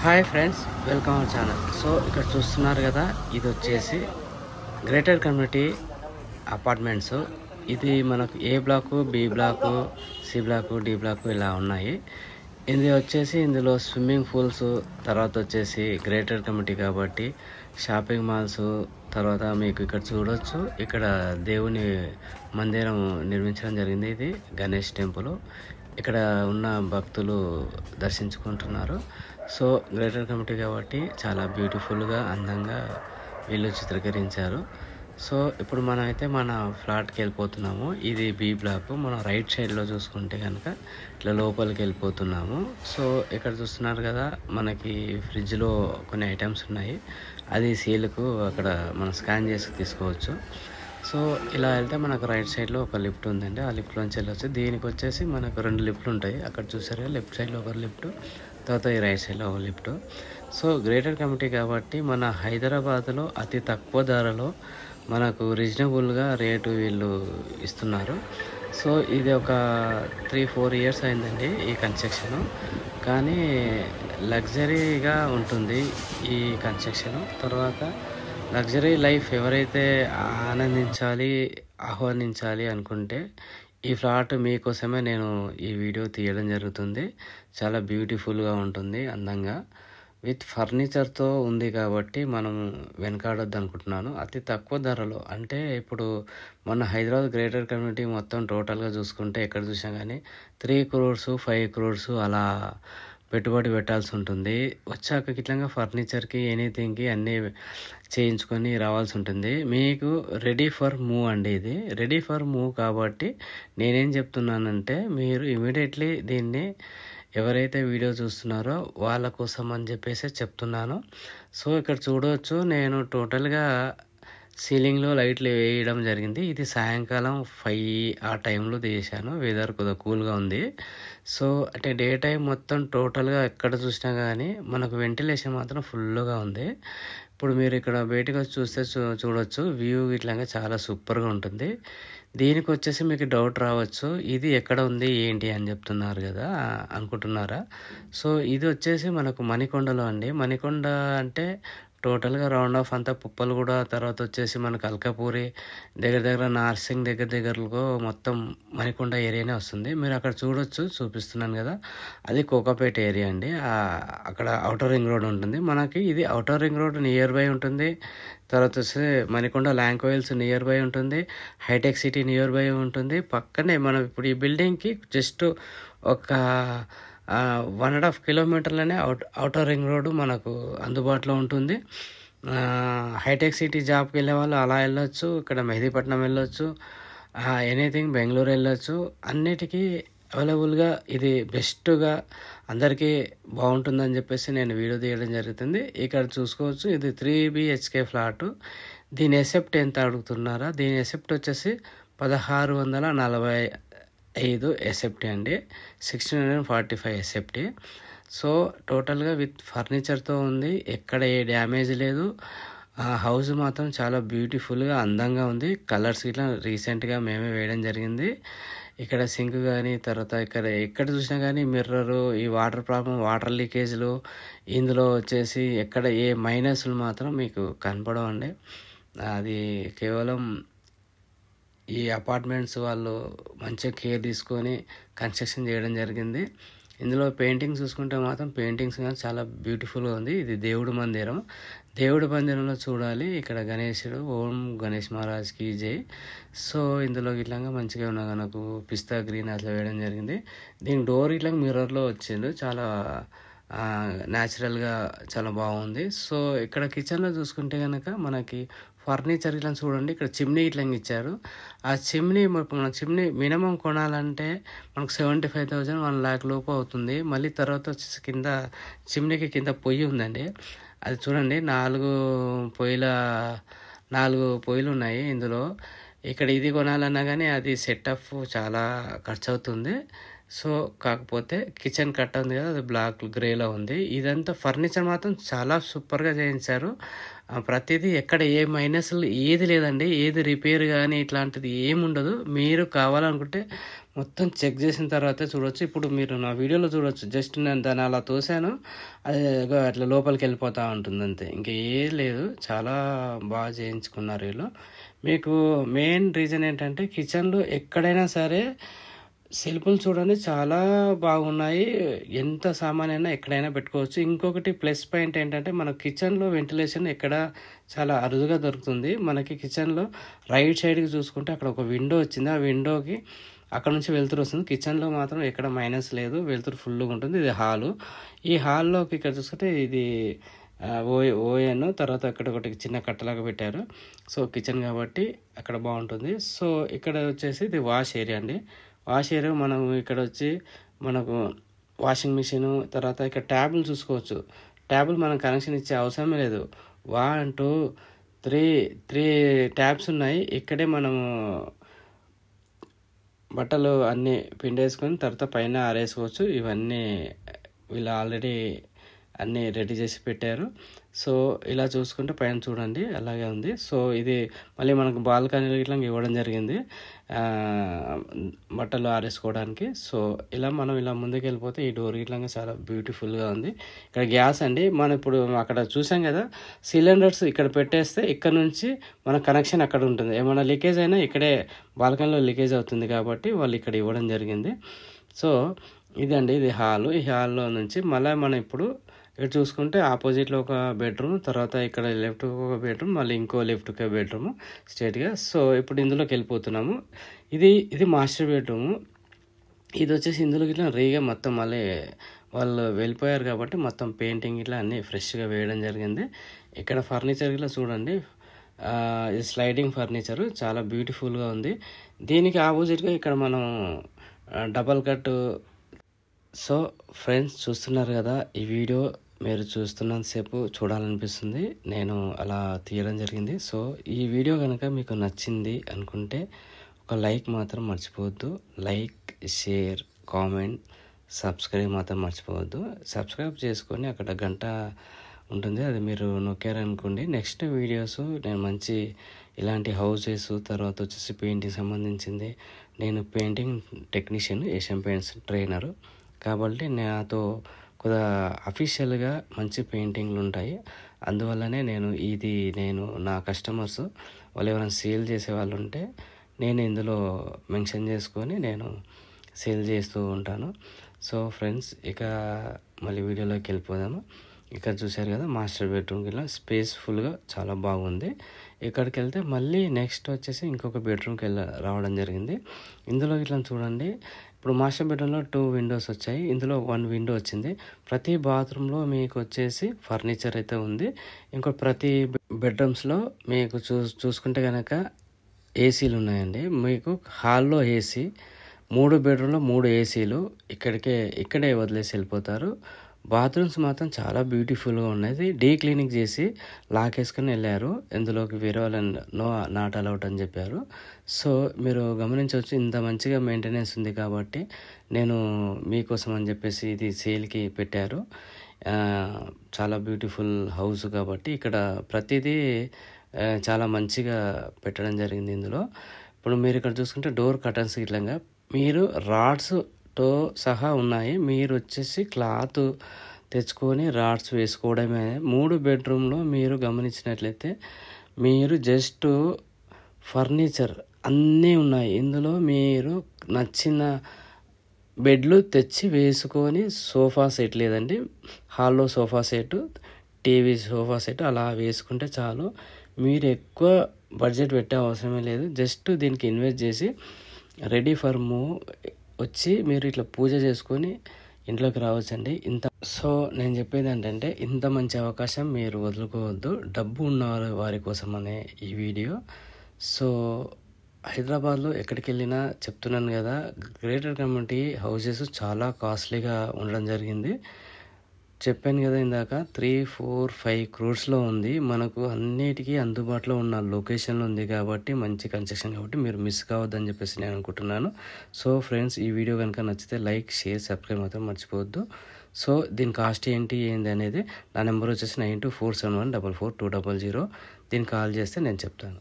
Hi friends, welcome our channel. So ఇక్కడ చూస్తున్నారు కదా, ఇది వచ్చేసి గ్రేటర్ కమ్యూనిటీ అపార్ట్మెంట్స్. ఇది మనకు A block, B block, C block, D block ఇలా ఉన్నాయి. ఇది వచ్చేసి ఇందులో స్విమ్మింగ్ పూల్స్, తర్వాత వచ్చేసి గ్రేటర్ కమ్యూనిటీ కాబట్టి షాపింగ్ మాల్స్, తర్వాత మీకు ఇక్కడ చూడొచ్చు, ఇక్కడ దేవుని మందిరం నిర్మించడం జరిగింది. ఇది గణేష్ టెంపుల్. ఇక్కడ ఉన్న భక్తులు దర్శించుకుంటున్నారు. సో గ్రేటర్ కమిటీ కాబట్టి చాలా బ్యూటిఫుల్గా, అందంగా వీళ్ళు చిత్రీకరించారు. సో ఇప్పుడు మనం అయితే మన ఫ్లాట్కి వెళ్ళిపోతున్నాము. ఇది బి బ్లాక్. మనం రైట్ సైడ్లో చూసుకుంటే కనుక ఇట్లా లోపలికి వెళ్ళిపోతున్నాము. సో ఇక్కడ చూస్తున్నారు కదా, మనకి ఫ్రిడ్జ్లో కొన్ని ఐటమ్స్ ఉన్నాయి. అది సీల్కు అక్కడ మనం స్కాన్ చేసి తీసుకోవచ్చు. సో ఇలా వెళ్తే మనకు రైట్ సైడ్లో ఒక లిఫ్ట్ ఉందండి. ఆ లిఫ్ట్లోంచి వెళ్ళొచ్చు. దీనికి వచ్చేసి మనకు 2 లిఫ్ట్లు ఉంటాయి. అక్కడ చూసారు, లెఫ్ట్ సైడ్లో ఒక లిఫ్ట్, తర్వాత ఈ రైట్ సైడ్లో ఒక లిఫ్ట్. సో గ్రేటర్ కమిటీ కాబట్టి మన హైదరాబాద్లో అతి తక్కువ ధరలో మనకు రీజనబుల్గా రేటు వీళ్ళు ఇస్తున్నారు. సో ఇది ఒక 3-4 ఇయర్స్ అయిందండి ఈ కన్స్ట్రక్షను. కానీ లగ్జరీగా ఉంటుంది ఈ కన్స్ట్రక్షను. తర్వాత లగ్జరీ లైఫ్ ఎవరైతే ఆహ్వానించాలి అనుకుంటే ఈ ఫ్లాట్ మీకోసమే నేను ఈ వీడియో తీయడం జరుగుతుంది. చాలా బ్యూటిఫుల్గా ఉంటుంది, అందంగా, విత్ ఫర్నిచర్తో ఉంది కాబట్టి మనం వెనకాడొద్దు అనుకుంటున్నాను. అతి తక్కువ ధరలో అంటే ఇప్పుడు మన హైదరాబాద్ గ్రేటర్ కమ్యూనిటీ మొత్తం టోటల్గా చూసుకుంటే ఎక్కడ చూసినా కానీ 3 crores 5 crores అలా పెట్టుబడి పెట్టాల్సి ఉంటుంది. వచ్చాక ఇట్లా ఫర్నిచర్కి, ఎనీథింగ్కి అన్నీ చేయించుకొని రావాల్సి ఉంటుంది. మీకు రెడీ ఫర్ మూవ్ అండి. ఇది రెడీ ఫర్ మూవ్ కాబట్టి నేనేం చెప్తున్నానంటే, మీరు ఇమీడియట్లీ దీన్ని ఎవరైతే వీడియో చూస్తున్నారో వాళ్ళ కోసం అని చెప్పేసి చెప్తున్నాను. సో ఇక్కడ చూడవచ్చు, నేను టోటల్గా సీలింగ్లో లైట్లు వేయడం జరిగింది. ఇది సాయంకాలం 5 ఆ టైంలో తీసాను. వెదర్ కొద్దిగా కూల్గా ఉంది. సో అంటే డే టైం మొత్తం టోటల్గా ఎక్కడ చూసినా కానీ మనకు వెంటిలేషన్ మాత్రం ఫుల్గా ఉంది. ఇప్పుడు మీరు ఇక్కడ బయటకు వచ్చి చూస్తే చూడొచ్చు, వ్యూ ఇట్లాగా చాలా సూపర్గా ఉంటుంది. దీనికి వచ్చేసి మీకు డౌట్ రావచ్చు, ఇది ఎక్కడ ఉంది ఏంటి అని చెప్తున్నారు కదా అనుకుంటున్నారా? సో ఇది వచ్చేసి మనకు మణికొండలో అండి. మణికొండ అంటే టోటల్గా రౌండ్ ఆఫ్ అంతా పుప్పలగూడ, తర్వాత వచ్చేసి మనకు అల్కాపూరి దగ్గర నార్సింగ్ దగ్గరలో మొత్తం మణికొండ ఏరియానే వస్తుంది. మీరు అక్కడ చూపిస్తున్నాను కదా, అది కోకాపేట ఏరియా అండి. అక్కడ ఔటర్ రింగ్ రోడ్ ఉంటుంది మనకి. ఇది outer ring road near by ఉంటుంది. తర్వాత వచ్చి మణికొండ ల్యాంకోయిల్స్ నియర్ బై ఉంటుంది. హైటెక్ సిటీ నియర్ బై ఉంటుంది. పక్కనే మనం ఇప్పుడు ఈ బిల్డింగ్కి జస్ట్ ఒక 1.5 కిలోమీటర్లనే ఔటర్ రింగ్ రోడ్డు మనకు అందుబాటులో ఉంటుంది. హైటెక్ సిటీ జాబ్కి వెళ్ళే వాళ్ళు అలా వెళ్ళొచ్చు, ఇక్కడ మెహదీపట్నం వెళ్ళొచ్చు, ఎనీథింగ్ బెంగళూరు వెళ్ళొచ్చు. అన్నిటికీ అవైలబుల్గా ఇది బెస్ట్గా అందరికీ బాగుంటుందని చెప్పేసి నేను వీడియో తీయడం జరుగుతుంది. ఇక్కడ చూసుకోవచ్చు, ఇది 3 BHK ఫ్లాటు. దీని ఎసెప్ట్ ఎంత అడుగుతున్నారా? దీని ఎసెప్ట్ వచ్చేసి 1645 ఎసెప్టీ అండి, 1645 ఎసెప్టీ. సో టోటల్గా విత్ ఫర్నిచర్తో ఉంది. ఎక్కడ ఏ డ్యామేజ్ లేదు. హౌస్ మాత్రం చాలా బ్యూటిఫుల్గా, అందంగా ఉంది. కలర్స్ ఇట్లా రీసెంట్గా మేమే వేయడం జరిగింది. ఇక్కడ సింక్ కానీ, తర్వాత ఎక్కడ చూసినా కానీ మిర్రరు, ఈ వాటర్ ప్రాబ్లం, వాటర్ లీకేజ్లు, ఇందులో వచ్చేసి ఎక్కడ ఏ మైనస్లు మాత్రం మీకు కనపడవండి. అది కేవలం ఈ అపార్ట్మెంట్స్ వాళ్ళు మంచిగా కేర్ తీసుకొని కన్స్ట్రక్షన్ చేయడం జరిగింది. ఇందులో పెయింటింగ్స్ చూసుకుంటే మాత్రం పెయింటింగ్స్ కానీ చాలా బ్యూటిఫుల్గా ఉంది. ఇది దేవుడి మందిరంలో చూడాలి. ఇక్కడ గణేశుడు, ఓం గణేష్ మహారాజ్కి జై. సో ఇందులో ఇట్లాగా మంచిగా ఉన్న మనకు పిస్తా గ్రీన్ అట్లా వేయడం జరిగింది. దీని డోర్ ఇట్లా మిర్రర్లో వచ్చింది. చాలా న్యాచురల్గా చాలా బాగుంది. సో ఇక్కడ కిచెన్లో చూసుకుంటే కనుక మనకి ఫర్నిచర్ ఇట్లా చూడండి, ఇక్కడ చిమ్నీ ఇట్లా ఇచ్చారు. ఆ చిమ్నీ మన చిమ్నీ మినిమం కొనాలంటే మనకు 75,000 1 lakh లోపు అవుతుంది. మళ్ళీ తర్వాత వచ్చేసి కింద చిమ్నీకి కింద పొయ్యి ఉందండి. అది చూడండి, 4 పొయ్యిలు ఉన్నాయి ఇందులో. ఇక్కడ ఇది కొనాలన్నా కానీ అది సెటప్ చాలా ఖర్చు అవుతుంది. సో కాకపోతే కిచెన్ కట్ట ఉంది కదా, అది బ్లాక్ గ్రేలో ఉంది. ఇదంతా ఫర్నిచర్ మాత్రం చాలా సూపర్గా చేయించారు. ప్రతిదీ ఎక్కడ ఏ మైనస్లు ఏది లేదండి. ఏది రిపేర్ కానీ ఇట్లాంటిది ఏమి ఉండదు. మీరు కావాలనుకుంటే మొత్తం చెక్ చేసిన తర్వాతే చూడొచ్చు. ఇప్పుడు మీరు నా వీడియోలో చూడొచ్చు. జస్ట్ నేను దాన్ని అలా తోసాను, అది అట్లా లోపలికి వెళ్ళిపోతూ ఉంటుంది అంతే, ఇంకా ఏం లేదు. చాలా బాగా చేయించుకున్నారు వీళ్ళు. మీకు మెయిన్ రీజన్ ఏంటంటే కిచెన్లో ఎక్కడైనా సరే సెల్ఫులు చూడండి చాలా బాగున్నాయి. ఎంత సామాన్ అయినా ఎక్కడైనా పెట్టుకోవచ్చు. ఇంకొకటి ప్లస్ పాయింట్ ఏంటంటే మన కిచెన్లో వెంటిలేషన్ ఎక్కడ చాలా అరుదుగా దొరుకుతుంది. మనకి కిచెన్లో రైట్ సైడ్కి చూసుకుంటే అక్కడ ఒక విండో వచ్చింది. ఆ విండోకి అక్కడ నుంచి వెలుతురు వస్తుంది. కిచెన్లో మాత్రం ఎక్కడ మైనస్ లేదు, వెలుతురు ఫుల్గా ఉంటుంది. ఇది హాలు. ఈ హాల్లోకి ఇక్కడ చూసుకుంటే ఇది ఓఎన్ తర్వాత అక్కడ ఒకటి చిన్న కట్టలాగా పెట్టారు. సో కిచెన్ కాబట్టి అక్కడ బాగుంటుంది. సో ఇక్కడ వచ్చేసి ఇది వాష్ ఏరియా అండి. వాష్ ఏరియా మనం ఇక్కడ వచ్చి మనకు వాషింగ్ మిషన్, తర్వాత ఇక్కడ ట్యాబులు చూసుకోవచ్చు. ట్యాబులు మనం కనెక్షన్ ఇచ్చే అవసరమే లేదు. 1 2 3 ట్యాబ్స్ ఉన్నాయి. ఇక్కడే మనము బట్టలు అన్నీ పిండేసుకొని తర్వాత పైన ఆరేసుకోవచ్చు. ఇవన్నీ వీళ్ళు ఆల్రెడీ అన్నీ రెడీ చేసి పెట్టారు. సో ఇలా చూసుకుంటే పైన చూడండి అలాగే ఉంది. సో ఇది మళ్ళీ మనకు బాల్కనీలు ఇట్లా ఇవ్వడం జరిగింది బట్టలు ఆరేసుకోవడానికి. సో ఇలా మనం ఇలా ముందుకు వెళ్ళిపోతే ఈ డోర్ ఇట్లా చాలా బ్యూటిఫుల్గా ఉంది. ఇక్కడ గ్యాస్ అండి. మనం ఇప్పుడు అక్కడ చూసాం కదా సిలిండర్స్ ఇక్కడ పెట్టేస్తే ఇక్కడ నుంచి మన కనెక్షన్ అక్కడ ఉంటుంది. ఏమైనా లీకేజ్ అయినా ఇక్కడే బాల్కనీలో లీకేజ్ అవుతుంది కాబట్టి వాళ్ళు ఇక్కడ ఇవ్వడం జరిగింది. సో ఇదండి, ఇది హాలు. ఈ హాల్లో నుంచి మళ్ళీ మనం ఇప్పుడు ఇక్కడ చూసుకుంటే ఆపోజిట్లో ఒక బెడ్రూమ్, తర్వాత ఇక్కడ లెఫ్ట్ ఒక బెడ్రూమ్, మళ్ళీ ఇంకో లెఫ్ట్కి బెడ్రూమ్ స్ట్రేట్గా. సో ఇప్పుడు ఇందులోకి వెళ్ళిపోతున్నాము. ఇది మాస్టర్ బెడ్రూము. ఇది వచ్చేసి ఇందులోకి ఇట్లా రీగా మొత్తం మళ్ళీ వాళ్ళు వెళ్ళిపోయారు కాబట్టి మొత్తం పెయింటింగ్ ఇట్లా అన్నీ ఫ్రెష్గా వేయడం జరిగింది. ఇక్కడ ఫర్నిచర్ ఇట్లా చూడండి, ఇది స్లైడింగ్ ఫర్నిచరు చాలా బ్యూటిఫుల్గా ఉంది. దీనికి ఆపోజిట్గా ఇక్కడ మనం డబల్ కట్. సో ఫ్రెండ్స్ చూస్తున్నారు కదా, ఈ వీడియో మీరు చూస్తున్నంతసేపు చూడాలనిపిస్తుంది. నేను అలా తీయడం జరిగింది. సో ఈ వీడియో కనుక మీకు నచ్చింది అనుకుంటే ఒక లైక్ మాత్రం మర్చిపోవద్దు. లైక్, షేర్, కామెంట్, సబ్స్క్రైబ్ మాత్రం మర్చిపోవద్దు. సబ్స్క్రైబ్ చేసుకొని అక్కడ గంట ఉంటుంది, అది మీరు నొక్కారనుకోండి నెక్స్ట్ వీడియోస్ నేను మంచి ఇలాంటి హౌసెస్, తర్వాత వచ్చేసి పెయింటింగ్ సంబంధించింది. నేను painting technician, Asian paints trainer కాబట్టి నాతో కొద్దిగా అఫీషియల్గా మంచి పెయింటింగ్లు ఉంటాయి. అందువల్లనే నేను నా కస్టమర్స్ వాళ్ళు ఎవరైనా సేల్ చేసే వాళ్ళు ఉంటే నేను ఇందులో మెన్షన్ చేసుకొని నేను సేల్ చేస్తూ ఉంటాను. సో ఫ్రెండ్స్ ఇక మళ్ళీ వీడియోలోకి వెళ్ళిపోదాము. ఇక్కడ చూశారు కదా మాస్టర్ బెడ్రూమ్కి ఇలా స్పేస్ఫుల్గా చాలా బాగుంది. ఇక్కడికి వెళ్తే మళ్ళీ నెక్స్ట్ వచ్చేసి ఇంకొక బెడ్రూమ్కి రావడం జరిగింది. ఇందులో ఇట్లా చూడండి, ఇప్పుడు మాస్టర్ బెడ్రూమ్లో 2 విండోస్ వచ్చాయి, ఇందులో 1 విండో వచ్చింది. ప్రతి బాత్రూంలో మీకు వచ్చేసి ఫర్నిచర్ అయితే ఉంది. ఇంకో ప్రతి బెడ్రూమ్స్లో మీకు చూసుకుంటే కనుక ఏసీలు ఉన్నాయండి. మీకు హాల్లో ఏసీ, 3 బెడ్రూమ్లో 3 ఏసీలు ఇక్కడే వదిలేసి వెళ్ళిపోతారు. బాత్రూమ్స్ మాత్రం చాలా బ్యూటిఫుల్గా ఉన్నది. డీ క్లీనింగ్ చేసి లాక్ వేసుకొని వెళ్ళారు. ఇందులోకి వేరే వాళ్ళని నాట్ అలౌట్ అని చెప్పారు. సో మీరు గమనించవచ్చు, ఇంత మంచిగా మెయింటెనెన్స్ ఉంది కాబట్టి నేను మీకోసం అని చెప్పేసి ఇది సేల్కి పెట్టారు. చాలా బ్యూటిఫుల్ హౌస్ కాబట్టి ఇక్కడ ప్రతిదీ చాలా మంచిగా పెట్టడం జరిగింది. ఇందులో ఇప్పుడు మీరు ఇక్కడ చూసుకుంటే డోర్ కర్టన్స్ ఇట్లా మీరు రాడ్స్తో సహా ఉన్నాయి. మీరు వచ్చేసి క్లాత్ తెచ్చుకొని రాడ్స్ వేసుకోవడమే. 3 బెడ్రూమ్లో మీరు గమనించినట్లయితే మీరు జస్ట్ ఫర్నిచర్ అన్నీ ఉన్నాయి. ఇందులో మీరు నచ్చిన బెడ్లు తెచ్చి వేసుకొని, సోఫా సెట్ లేదండి, హాల్లో sofa set, TV sofa set అలా వేసుకుంటే చాలు. మీరు ఎక్కువ బడ్జెట్ పెట్టే అవసరమే లేదు. జస్ట్ దీనికి ఇన్వెస్ట్ చేసి రెడీ ఫర్ మూవ్ వచ్చి మీరు ఇట్లా పూజ చేసుకొని ఇంట్లోకి రావచ్చండి. సో నేను చెప్పేది ఏంటంటే ఇంత మంచి అవకాశం మీరు వదులుకోవద్దు. డబ్బు ఉన్న వారి కోసం అనే ఈ వీడియో. సో హైదరాబాద్లో ఎక్కడికి వెళ్ళినా చెప్తున్నాను కదా, గ్రేటర్ కమ్యూనిటీ హౌసెస్ చాలా కాస్ట్లీగా ఉండడం జరిగింది. చెప్పాను కదా ఇందాక 3, 4, 5 crores ఉంది. మనకు అన్నిటికీ అందుబాటులో ఉన్న లొకేషన్లో ఉంది కాబట్టి మంచి కన్స్ట్రక్షన్ కాబట్టి మీరు మిస్ కావద్దని చెప్పేసి నేను అనుకుంటున్నాను. సో ఫ్రెండ్స్ ఈ వీడియో కనుక నచ్చితే లైక్, షేర్, సబ్స్క్రైబ్ మాత్రం మర్చిపోవద్దు. సో దీని కాస్ట్ ఏంటి అనేది నా నెంబర్ వచ్చేసి 9247144200. దీనికి కాల్ చేస్తే నేను చెప్తాను.